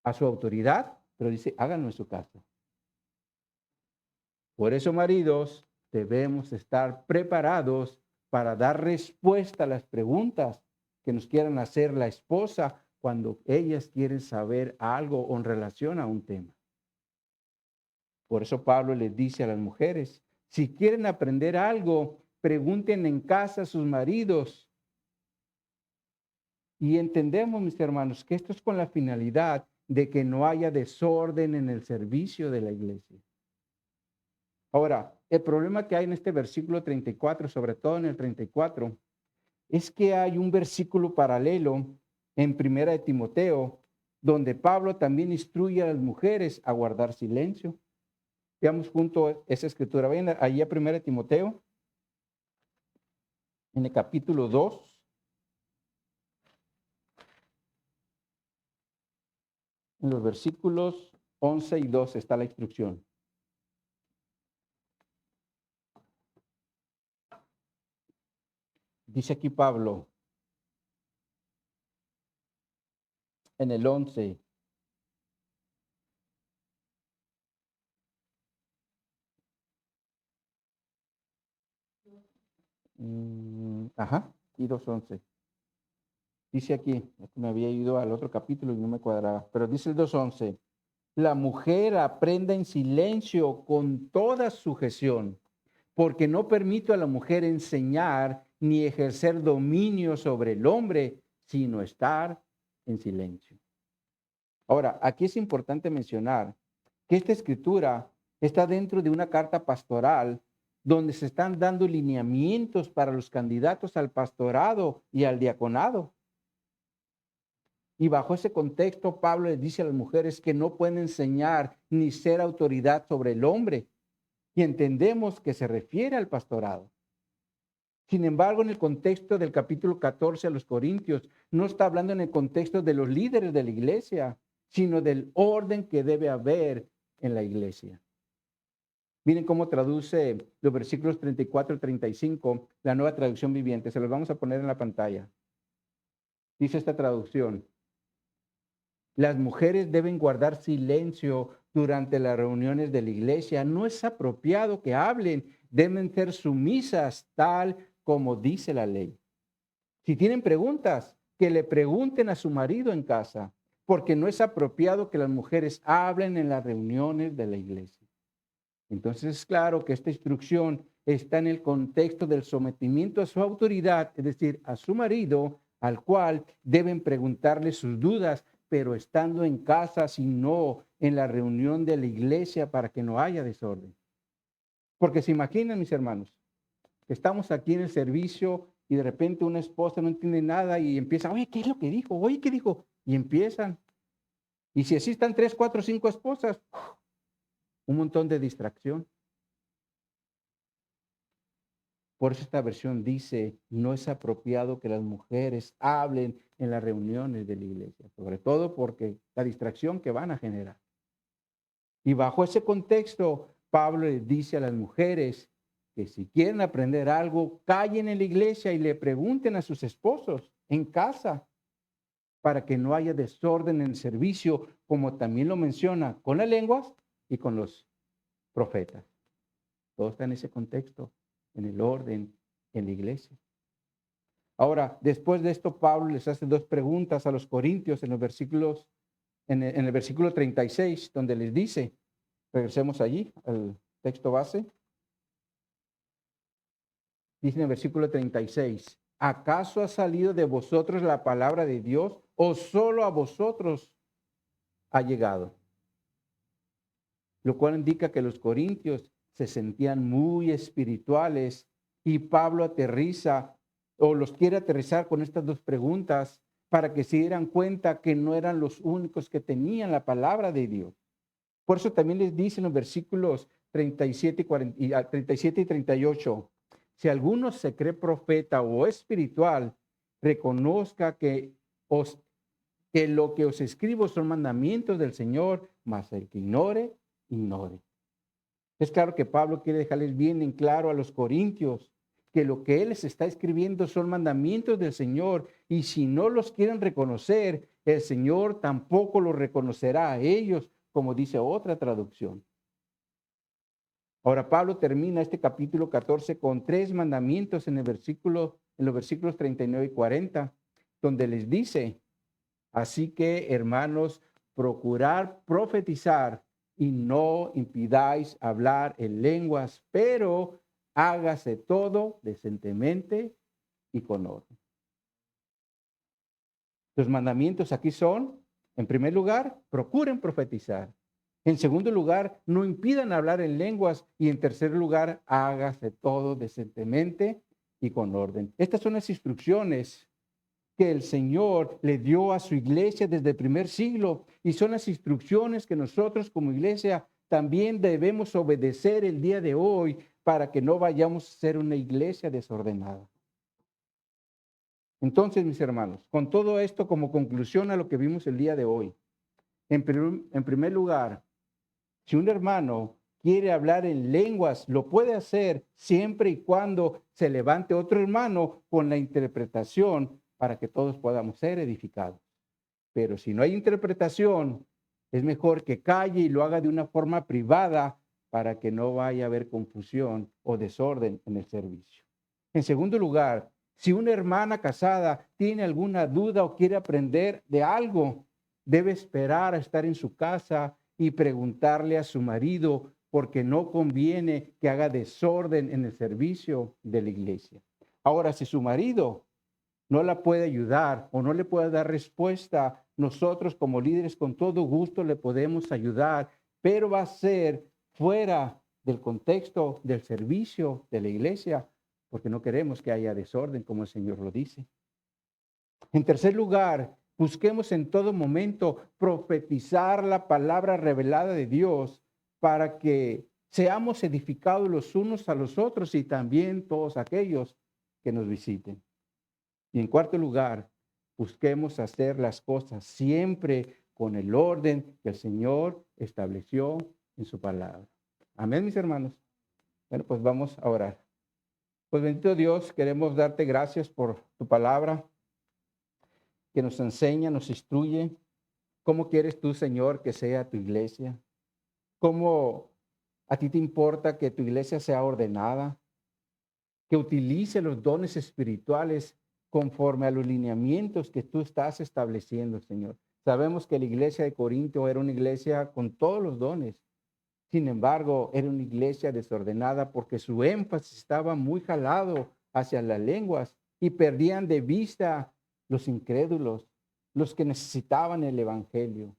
a su autoridad, pero dice, háganlo en su casa. Por eso, maridos, debemos estar preparados para dar respuesta a las preguntas que nos quieran hacer la esposa cuando ellas quieren saber algo en relación a un tema. Por eso Pablo les dice a las mujeres, si quieren aprender algo, pregunten en casa a sus maridos. Y entendemos, mis hermanos, que esto es con la finalidad de que no haya desorden en el servicio de la iglesia. Ahora, el problema que hay en este versículo 34, sobre todo en el 34, es que hay un versículo paralelo en Primera de Timoteo, donde Pablo también instruye a las mujeres a guardar silencio. Veamos junto esa escritura. Vayan ahí a Primera de Timoteo, en el capítulo 2. En los versículos 11 y 12 está la instrucción. Dice aquí Pablo, en el 11, y 2:11. Dice aquí, me había ido al otro capítulo y no me cuadraba, pero dice el 2:11, la mujer aprenda en silencio con toda sujeción, porque no permito a la mujer enseñar ni ejercer dominio sobre el hombre, sino estar en silencio. Ahora, aquí es importante mencionar que esta escritura está dentro de una carta pastoral donde se están dando lineamientos para los candidatos al pastorado y al diaconado. Y bajo ese contexto, Pablo les dice a las mujeres que no pueden enseñar ni ser autoridad sobre el hombre. Y entendemos que se refiere al pastorado. Sin embargo, en el contexto del capítulo 14 a los Corintios, no está hablando en el contexto de los líderes de la iglesia, sino del orden que debe haber en la iglesia. Miren cómo traduce los versículos 34 y 35, la Nueva Traducción Viviente. Se los vamos a poner en la pantalla. Dice esta traducción: las mujeres deben guardar silencio durante las reuniones de la iglesia. No es apropiado que hablen. Deben ser sumisas, tal como dice la ley. Si tienen preguntas, que le pregunten a su marido en casa, porque no es apropiado que las mujeres hablen en las reuniones de la iglesia. Entonces es claro que esta instrucción está en el contexto del sometimiento a su autoridad, es decir, a su marido, al cual deben preguntarle sus dudas, pero estando en casa, sino en la reunión de la iglesia para que no haya desorden. Porque se imaginan, mis hermanos, que estamos aquí en el servicio y de repente una esposa no entiende nada y empieza, oye, ¿qué es lo que dijo? Oye, ¿qué dijo? Y empiezan. Y si así están 3, 4, 5 esposas, un montón de distracción. Por eso esta versión dice, no es apropiado que las mujeres hablen en las reuniones de la iglesia, sobre todo porque la distracción que van a generar. Y bajo ese contexto, Pablo les dice a las mujeres que si quieren aprender algo, callen en la iglesia y le pregunten a sus esposos en casa para que no haya desorden en el servicio, como también lo menciona con las lenguas y con los profetas. Todo está en ese contexto, en el orden, en la iglesia. Ahora, después de esto, Pablo les hace dos preguntas a los corintios en los versículos, en el versículo 36, donde les dice, regresemos allí al texto base. Dice en el versículo 36, ¿acaso ha salido de vosotros la palabra de Dios o solo a vosotros ha llegado? Lo cual indica que los corintios se sentían muy espirituales y Pablo aterriza o los quiere aterrizar con estas dos preguntas para que se dieran cuenta que no eran los únicos que tenían la palabra de Dios. Por eso también les dice en los versículos 37 y 38, si alguno se cree profeta o espiritual, reconozca que lo que os escribo son mandamientos del Señor, mas el que ignore, ignore. Es claro que Pablo quiere dejarles bien en claro a los corintios que lo que él les está escribiendo son mandamientos del Señor y si no los quieren reconocer, el Señor tampoco los reconocerá a ellos, como dice otra traducción. Ahora Pablo termina este capítulo 14 con 3 mandamientos en los versículos 39 y 40, donde les dice, así que hermanos, procurar profetizar y no impidáis hablar en lenguas, pero hágase todo decentemente y con orden. Los mandamientos aquí son, en primer lugar, procuren profetizar. En segundo lugar, no impidan hablar en lenguas. Y en tercer lugar, hágase todo decentemente y con orden. Estas son las instrucciones que el Señor le dio a su iglesia desde el primer siglo. Y son las instrucciones que nosotros como iglesia también debemos obedecer el día de hoy para que no vayamos a ser una iglesia desordenada. Entonces, mis hermanos, con todo esto como conclusión a lo que vimos el día de hoy, en primer lugar, si un hermano quiere hablar en lenguas, lo puede hacer siempre y cuando se levante otro hermano con la interpretación para que todos podamos ser edificados. Pero si no hay interpretación, es mejor que calle y lo haga de una forma privada para que no vaya a haber confusión o desorden en el servicio. En segundo lugar, si una hermana casada tiene alguna duda o quiere aprender de algo, debe esperar a estar en su casa y preguntarle a su marido porque no conviene que haga desorden en el servicio de la iglesia. Ahora, si su marido no la puede ayudar o no le puede dar respuesta, nosotros como líderes con todo gusto le podemos ayudar, pero va a ser fuera del contexto del servicio de la iglesia, porque no queremos que haya desorden, como el Señor lo dice. En tercer lugar, busquemos en todo momento profetizar la palabra revelada de Dios para que seamos edificados los unos a los otros y también todos aquellos que nos visiten. Y en cuarto lugar, busquemos hacer las cosas siempre con el orden que el Señor estableció en su palabra. Amén, mis hermanos. Bueno, pues vamos a orar. Pues bendito Dios, queremos darte gracias por tu palabra que nos enseña, nos instruye. ¿Cómo quieres tú, Señor, que sea tu iglesia? ¿Cómo a ti te importa que tu iglesia sea ordenada? Que utilice los dones espirituales conforme a los lineamientos que tú estás estableciendo, Señor. Sabemos que la iglesia de Corinto era una iglesia con todos los dones, Sin embargo, era una iglesia desordenada porque su énfasis estaba muy jalado hacia las lenguas y perdían de vista los incrédulos, los que necesitaban el evangelio.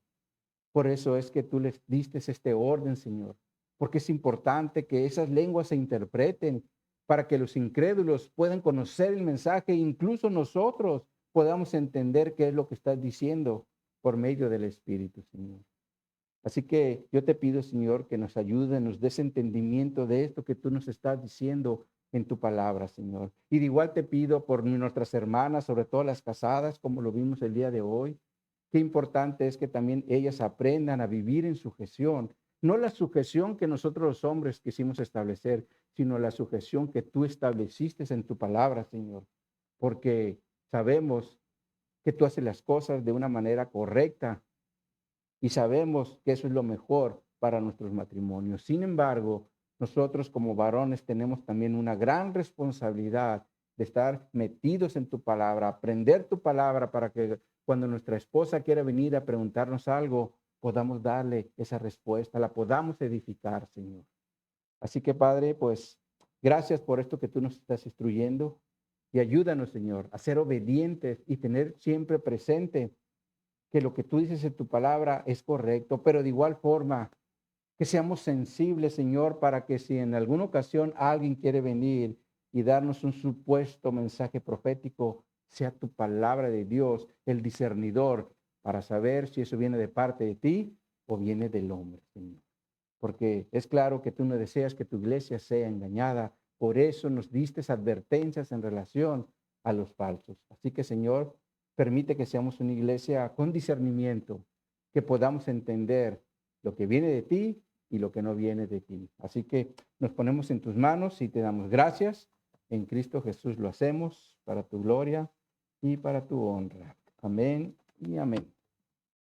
Por eso es que tú les diste este orden, Señor, porque es importante que esas lenguas se interpreten para que los incrédulos puedan conocer el mensaje e incluso nosotros podamos entender qué es lo que estás diciendo por medio del Espíritu, Señor. Así que yo te pido, Señor, que nos ayude, nos des entendimiento de esto que tú nos estás diciendo en tu palabra, Señor. Y de igual te pido por nuestras hermanas, sobre todo las casadas, como lo vimos el día de hoy. Qué importante es que también ellas aprendan a vivir en sujeción. No la sujeción que nosotros los hombres quisimos establecer, sino la sujeción que tú estableciste en tu palabra, Señor. Porque sabemos que tú haces las cosas de una manera correcta y sabemos que eso es lo mejor para nuestros matrimonios. Sin embargo, nosotros como varones tenemos también una gran responsabilidad de estar metidos en tu palabra, aprender tu palabra para que cuando nuestra esposa quiera venir a preguntarnos algo, podamos darle esa respuesta, la podamos edificar, Señor. Así que, Padre, pues gracias por esto que tú nos estás instruyendo y ayúdanos, Señor, a ser obedientes y tener siempre presente que lo que tú dices en tu palabra es correcto, pero de igual forma que seamos sensibles, Señor, para que si en alguna ocasión alguien quiere venir y darnos un supuesto mensaje profético, sea tu palabra de Dios el discernidor para saber si eso viene de parte de ti o viene del hombre, Señor. Porque es claro que tú no deseas que tu iglesia sea engañada, por eso nos diste advertencias en relación a los falsos. Así que, Señor, permite que seamos una iglesia con discernimiento, que podamos entender lo que viene de ti y lo que no viene de ti. Así que nos ponemos en tus manos y te damos gracias. En Cristo Jesús lo hacemos para tu gloria y para tu honra. Amén y amén.